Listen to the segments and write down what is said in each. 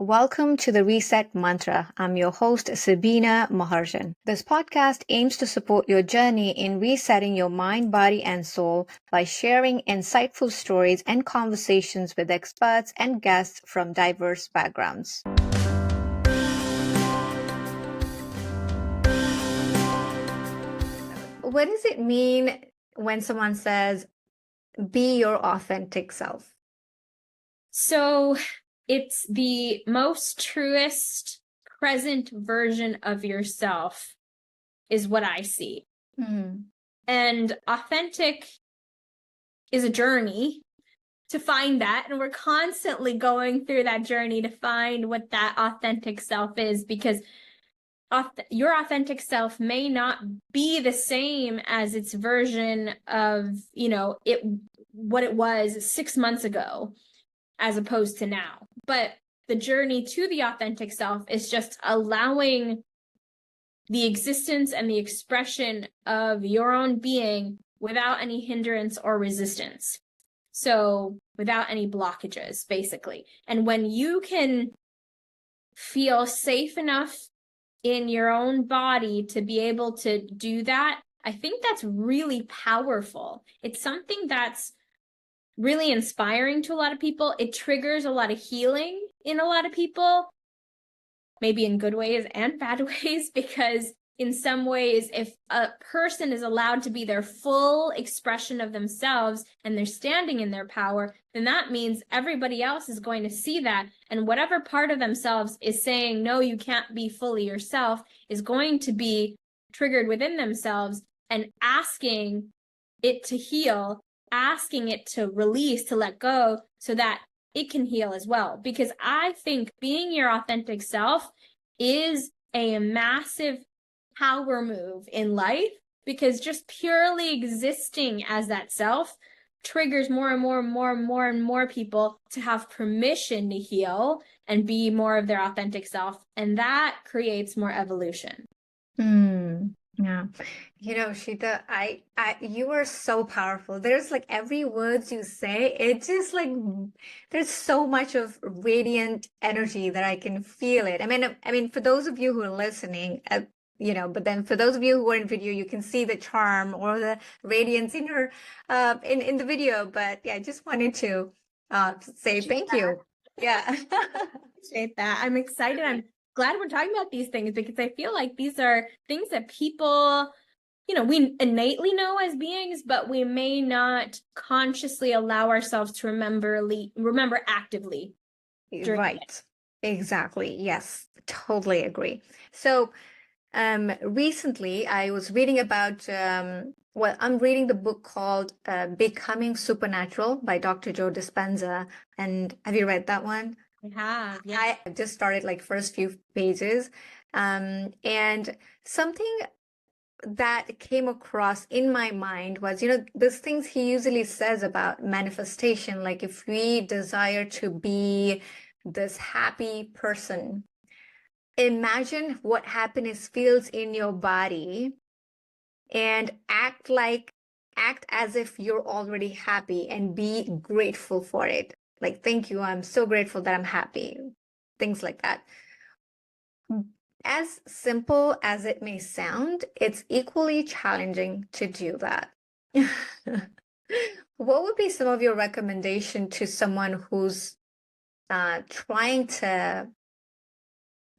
Welcome to the Reset Mantra. I'm your host, Sabina Maharjan. This podcast aims to support your journey in resetting your mind, body, and soul by sharing insightful stories and conversations with experts and guests from diverse backgrounds. What does it mean when someone says, be your authentic self? So it's the most truest present version of yourself is what I see. And authentic is a journey to find that. And we're constantly going through that journey to find what that authentic self is, because your authentic self may not be the same as its version of, what it was 6 months ago, as opposed to now. But the journey to the authentic self is just allowing the existence and the expression of your own being without any hindrance or resistance. So without any blockages, basically. And when you can feel safe enough in your own body to be able to do that, I think that's really powerful. It's something that's really inspiring to a lot of people. It triggers a lot of healing in a lot of people, maybe in good ways and bad ways, because in some ways, if a person is allowed to be their full expression of themselves and they're standing in their power, then that means everybody else is going to see that. And whatever part of themselves is saying, no, you can't be fully yourself, is going to be triggered within themselves and asking it to heal, asking it to release, to let go, so that it can heal as well. Because I think being your authentic self is a massive power move in life, because just purely existing as that self triggers more and more and more and more and more people to have permission to heal and be more of their authentic self. And that creates more evolution. Yeah. Shita, you are so powerful. There's like every words you say, it just like there's so much of radiant energy that I can feel it. I mean, for those of you who are listening, but then for those of you who are in video, you can see the charm or the radiance in her, in the video. But yeah, I just wanted to say thank you. Yeah. Appreciate that. I'm excited. I'm glad we're talking about these things, because I feel like these are things that people, we innately know as beings, but we may not consciously allow ourselves to remember actively. Right. Exactly. Yes, totally agree. So, recently I was reading about, I'm reading the book called Becoming Supernatural by Dr. Joe Dispenza. And have you read that one? I have, yeah. I just started like first few pages. And something that came across in my mind was, those things he usually says about manifestation, like if we desire to be this happy person, imagine what happiness feels in your body and act as if you're already happy and be grateful for it. Like, thank you, I'm so grateful that I'm happy. Things like that. As simple as it may sound, it's equally challenging to do that. What would be some of your recommendation to someone who's trying to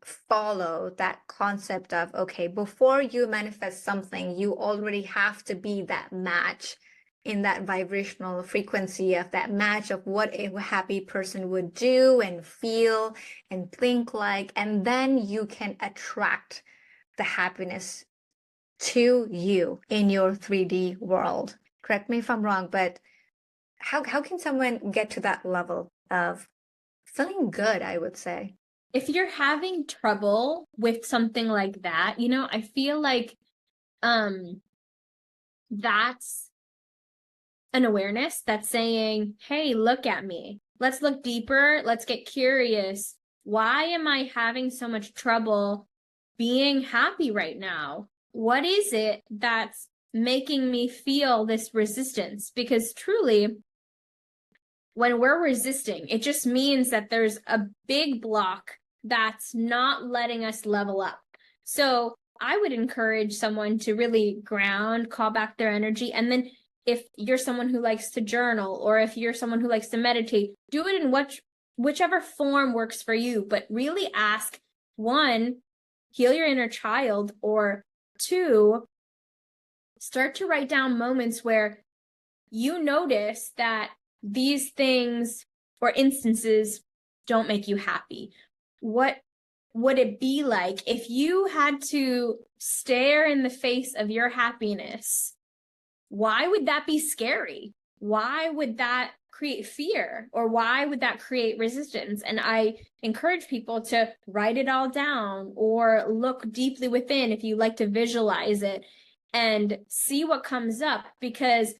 follow that concept of, okay, before you manifest something, you already have to be that match in that vibrational frequency of that match of what a happy person would do and feel and think like, and then you can attract the happiness to you in your 3D world. Correct me if I'm wrong, but how can someone get to that level of feeling good, I would say? If you're having trouble with something like that, I feel like that's an awareness that's saying, hey, look at me. Let's look deeper. Let's get curious. Why am I having so much trouble being happy right now? What is it that's making me feel this resistance? Because truly, when we're resisting, it just means that there's a big block that's not letting us level up. So I would encourage someone to really ground, call back their energy. And then if you're someone who likes to journal, or if you're someone who likes to meditate, do it in whichever form works for you. But really ask, one, heal your inner child, or two, start to write down moments where you notice that these things or instances don't make you happy. What would it be like if you had to stare in the face of your happiness? Why would that be scary? Why would that create fear? Or why would that create resistance? And I encourage people to write it all down, or look deeply within if you like to visualize it, and see what comes up, because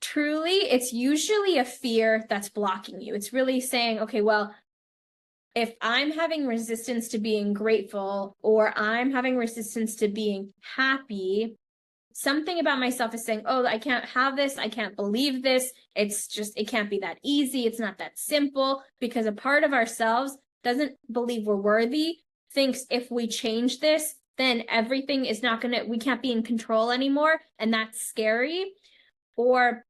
truly it's usually a fear that's blocking you. It's really saying, okay, well, if I'm having resistance to being grateful, or I'm having resistance to being happy, something about myself is saying, oh, I can't have this. I can't believe this. It's just, it can't be that easy. It's not that simple, because a part of ourselves doesn't believe we're worthy, thinks if we change this, then everything is not going to, we can't be in control anymore. And that's scary. Or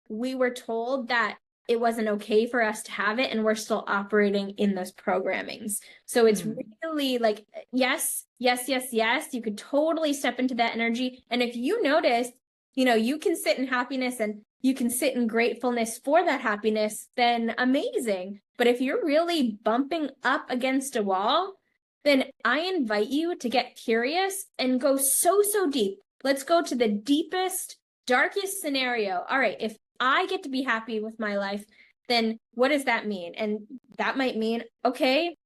we were told that it wasn't okay for us to have it, and we're still operating in those programmings. So it's really like, yes, yes, yes, yes. You could totally step into that energy. And if you notice, you can sit in happiness and you can sit in gratefulness for that happiness, then amazing. But if you're really bumping up against a wall, then I invite you to get curious and go so deep. Let's go to the deepest, darkest scenario. All right, if I get to be happy with my life, then what does that mean? And that might mean, okay,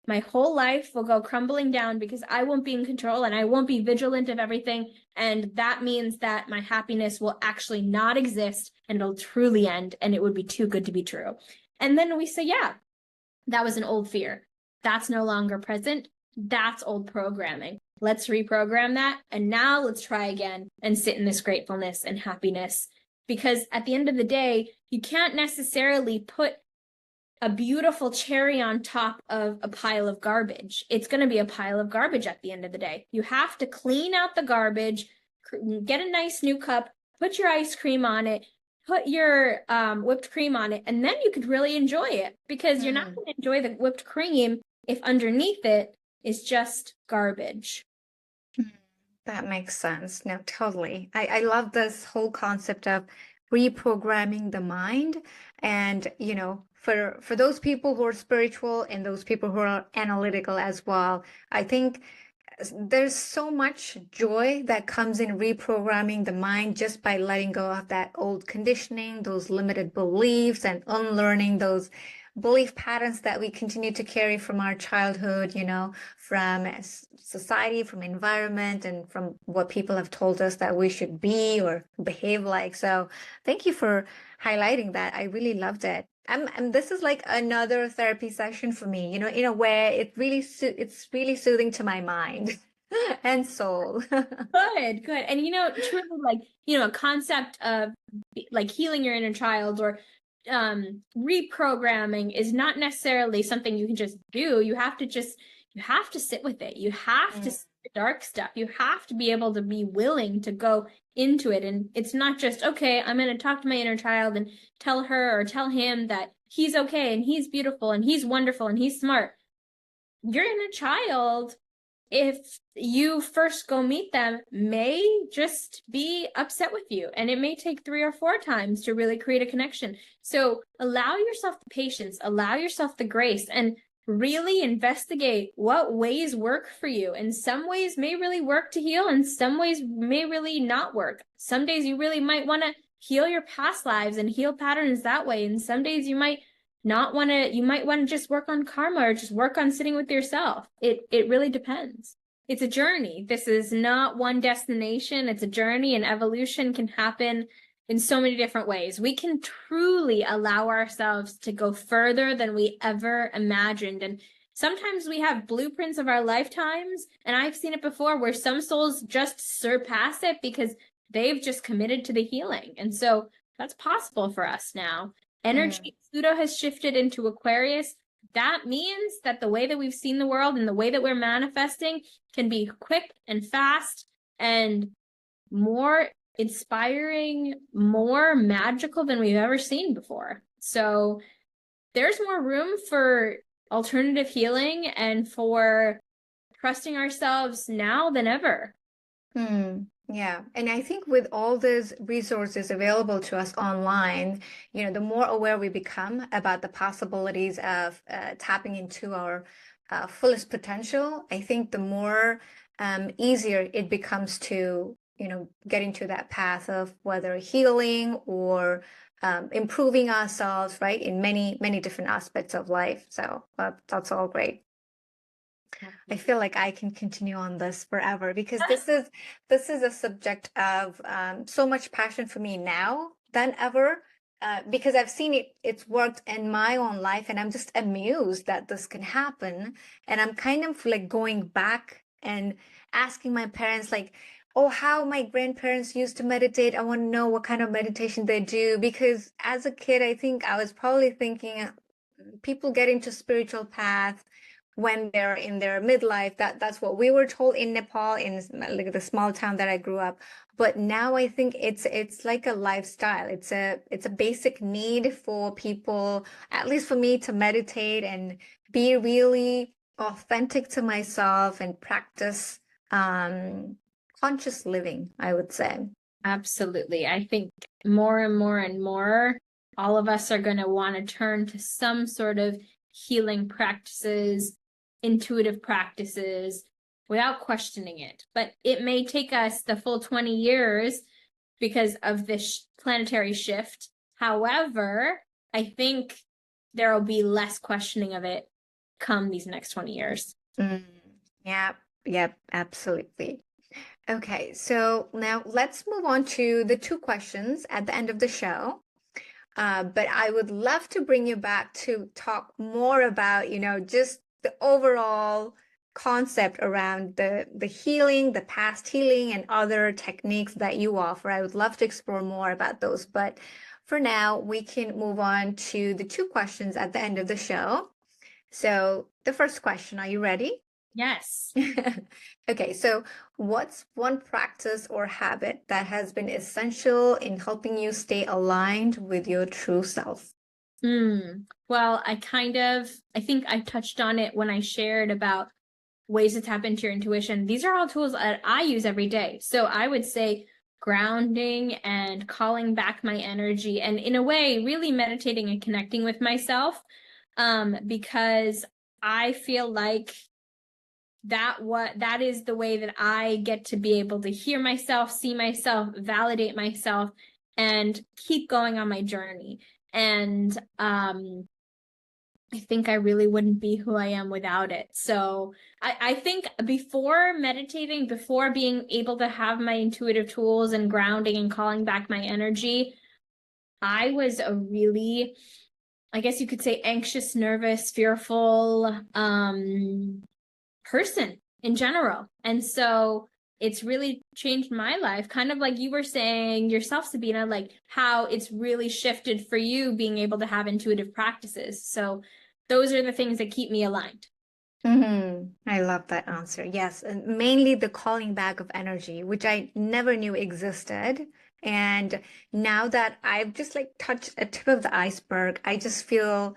my whole life will go crumbling down because I won't be in control and I won't be vigilant of everything. And that means that my happiness will actually not exist and it'll truly end, and it would be too good to be true. And then we say, yeah, that was an old fear. That's no longer present. That's old programming. Let's reprogram that. And now let's try again and sit in this gratefulness and happiness. Because at the end of the day, you can't necessarily put a beautiful cherry on top of a pile of garbage. It's going to be a pile of garbage at the end of the day. You have to clean out the garbage, get a nice new cup, put your ice cream on it, put your whipped cream on it, and then you could really enjoy it, because you're not going to enjoy the whipped cream if underneath it is just garbage. That makes sense. No, totally. I love this whole concept of reprogramming the mind. And, for those people who are spiritual and those people who are analytical as well, I think there's so much joy that comes in reprogramming the mind just by letting go of that old conditioning, those limited beliefs, and unlearning those belief patterns that we continue to carry from our childhood, from society, from environment, and from what people have told us that we should be or behave like. So thank you for highlighting that. I really loved it. And this is like another therapy session for me, in a way it's really soothing to my mind and soul. Good. And truly, like, a concept of like healing your inner child or reprogramming is not necessarily something you can just do. You have to sit with it. You have to see the dark stuff. You have to be able to be willing to go into it. And it's not just, okay, I'm going to talk to my inner child and tell her or tell him that he's okay and he's beautiful and he's wonderful and he's smart. Your inner child, if you first go meet them, may just be upset with you, and it may take 3 or 4 times to really create a connection. So allow yourself the patience, allow yourself the grace, and really investigate what ways work for you. And some ways may really work to heal, and some ways may really not work. Some days you really might want to heal your past lives and heal patterns that way, and some days you might not want to, you might want to just work on karma or just work on sitting with yourself. It really depends. It's a journey. This is not one destination. It's a journey, and evolution can happen in so many different ways. We can truly allow ourselves to go further than we ever imagined. And sometimes we have blueprints of our lifetimes, and I've seen it before where some souls just surpass it because they've just committed to the healing. And so that's possible for us now. Energy, Pluto has shifted into Aquarius. That means that the way that we've seen the world and the way that we're manifesting can be quick and fast and more inspiring, more magical than we've ever seen before. So there's more room for alternative healing and for trusting ourselves now than ever. Yeah. And I think with all these resources available to us online, the more aware we become about the possibilities of tapping into our fullest potential, I think the more easier it becomes to, get into that path of whether healing or improving ourselves, right, in many, many different aspects of life. So that's all great. I feel like I can continue on this forever because this is a subject of so much passion for me now than ever, because I've seen it's worked in my own life, and I'm just amused that this can happen. And I'm kind of like going back and asking my parents, like, oh, how my grandparents used to meditate. I want to know what kind of meditation they do, because as a kid, I think I was probably thinking people get into spiritual path when they're in their midlife. That's what we were told in Nepal, in like the small town that I grew up. But now I think it's like a lifestyle. It's a basic need for people, at least for me, to meditate and be really authentic to myself and practice conscious living, I would say. Absolutely. I think more and more and more, all of us are going to want to turn to some sort of healing practices, intuitive practices, without questioning it. But it may take us the full 20 years because of this planetary shift. However, I think there will be less questioning of it come these next 20 years. Yep, absolutely. Okay, so now let's move on to the 2 questions at the end of the show. But I would love to bring you back to talk more about, just the overall concept around the healing, the past healing, and other techniques that you offer. I would love to explore more about those. But for now, we can move on to the 2 questions at the end of the show. So the first question, are you ready? Yes. Okay, so what's one practice or habit that has been essential in helping you stay aligned with your true self? Well, I think I touched on it when I shared about ways to tap into your intuition. These are all tools that I use every day. So I would say grounding and calling back my energy, and in a way, really meditating and connecting with myself, because I feel like that is the way that I get to be able to hear myself, see myself, validate myself, and keep going on my journey. And I think I really wouldn't be who I am without it. So I think before meditating, before being able to have my intuitive tools and grounding and calling back my energy, I was a really, I guess you could say, anxious, nervous, fearful person in general. And so it's really changed my life, kind of like you were saying yourself, Sabina, like how it's really shifted for you being able to have intuitive practices. So those are the things that keep me aligned. I love that answer. Yes, and mainly the calling back of energy, which I never knew existed. And now that I've just like touched a tip of the iceberg, I just feel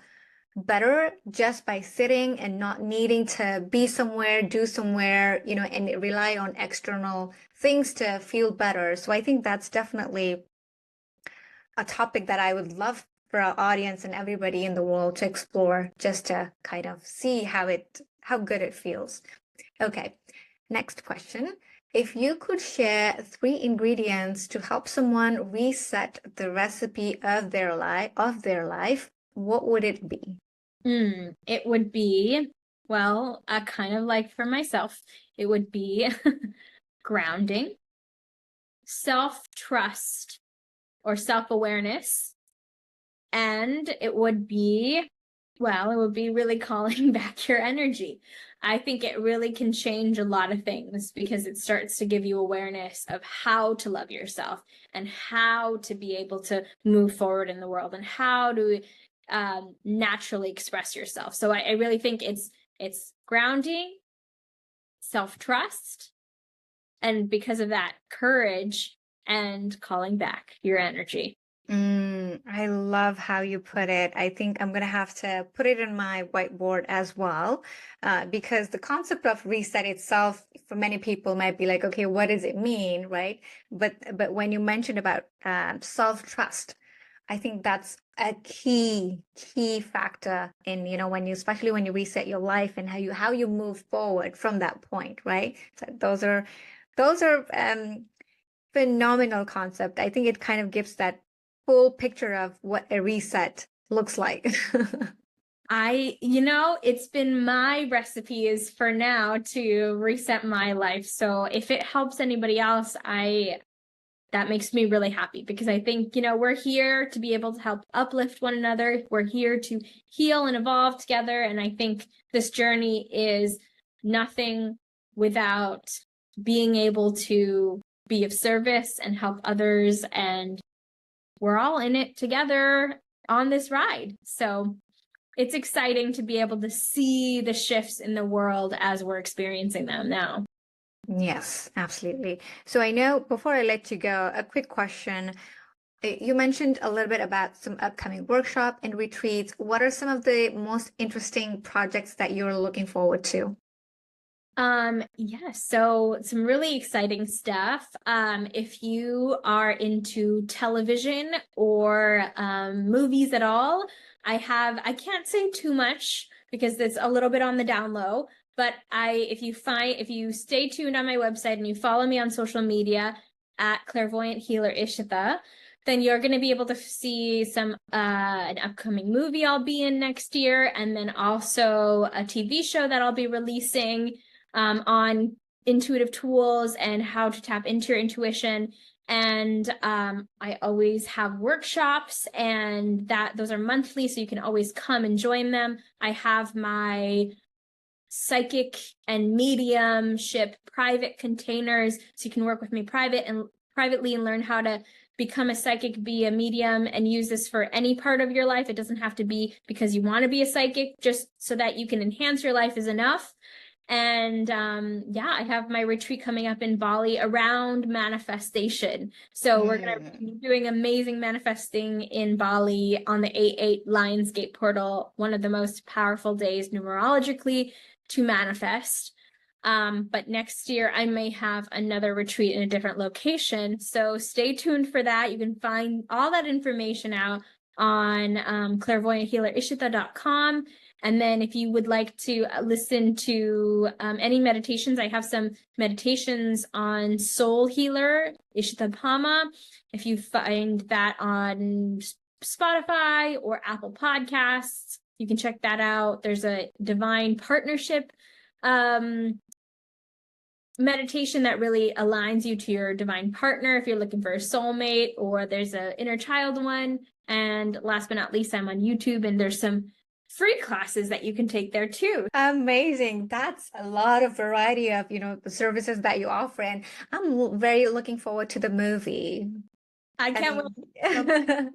better just by sitting and not needing to be somewhere, do somewhere, and rely on external things to feel better. So I think that's definitely a topic that I would love for our audience and everybody in the world to explore, just to kind of see how good it feels. Okay, next question. If you could share 3 ingredients to help someone reset the recipe of their life, what would it be? It would be, well, kind of like for myself, it would be grounding, self-trust or self-awareness, and it would be Well, it would be really calling back your energy. I think it really can change a lot of things because it starts to give you awareness of how to love yourself and how to be able to move forward in the world and how to naturally express yourself. So I really think it's grounding, self-trust, and because of that, courage and calling back your energy. I love how you put it. I think I'm going to have to put it in my whiteboard as well, because the concept of reset itself, for many people, might be like, okay, what does it mean, right? But when you mentioned about self-trust, I think that's a key factor in, when you, especially when you reset your life and how you move forward from that point, right? So those are phenomenal concept. I think it kind of gives that full picture of what a reset looks like. It's been my recipe is for now to reset my life. So if it helps anybody else, that makes me really happy because I think, we're here to be able to help uplift one another. We're here to heal and evolve together. And I think this journey is nothing without being able to be of service and help others. And we're all in it together on this ride. So it's exciting to be able to see the shifts in the world as we're experiencing them now. Yes, absolutely. So I know before I let you go, a quick question. You mentioned a little bit about some upcoming workshop and retreats. What are some of the most interesting projects that you're looking forward to? So some really exciting stuff. If you are into television or movies at all, I can't say too much because it's a little bit on the down low, but if you stay tuned on my website and you follow me on social media at Clairvoyant Healer Ishita, then you're going to be able to see an upcoming movie I'll be in next year, and then also a TV show that I'll be releasing on intuitive tools and how to tap into your intuition. And I always have workshops, and those are monthly, so you can always come and join them. I have my psychic and mediumship private containers, so you can work with me privately and learn how to become a psychic, be a medium, and use this for any part of your life. It doesn't have to be because you want to be a psychic, just so that you can enhance your life is enough. And I have my retreat coming up in Bali around manifestation. So we're going to be doing amazing manifesting in Bali on the 8/8 Lionsgate portal, one of the most powerful days numerologically to manifest. But next year I may have another retreat in a different location. So stay tuned for that. You can find all that information out on clairvoyanthealerishita.com. And then if you would like to listen to any meditations, I have some meditations on Soul Healer, Ishitapama. If you find that on Spotify or Apple Podcasts, you can check that out. There's a divine partnership meditation that really aligns you to your divine partner if you're looking for a soulmate, or there's an inner child one. And last but not least, I'm on YouTube, and there's some free classes that you can take there too. Amazing. That's a lot of variety of, the services that you offer. And I'm very looking forward to the movie. I can't wait.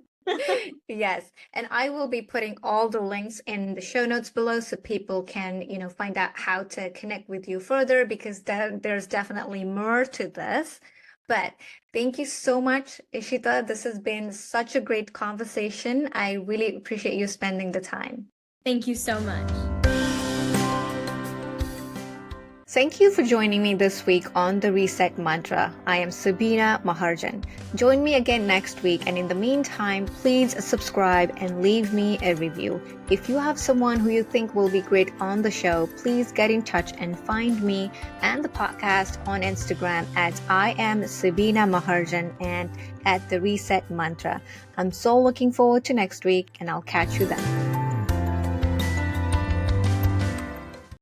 Yes. And I will be putting all the links in the show notes below so people can, find out how to connect with you further, because there's definitely more to this. But thank you so much, Ishita. This has been such a great conversation. I really appreciate you spending the time. Thank you so much. Thank you for joining me this week on The Reset Mantra. I am Sabina Maharjan. Join me again next week, and in the meantime, please subscribe and leave me a review. If you have someone who you think will be great on the show, please get in touch and find me and the podcast on Instagram at I am Sabina Maharjan and at The Reset Mantra. I'm so looking forward to next week, and I'll catch you then.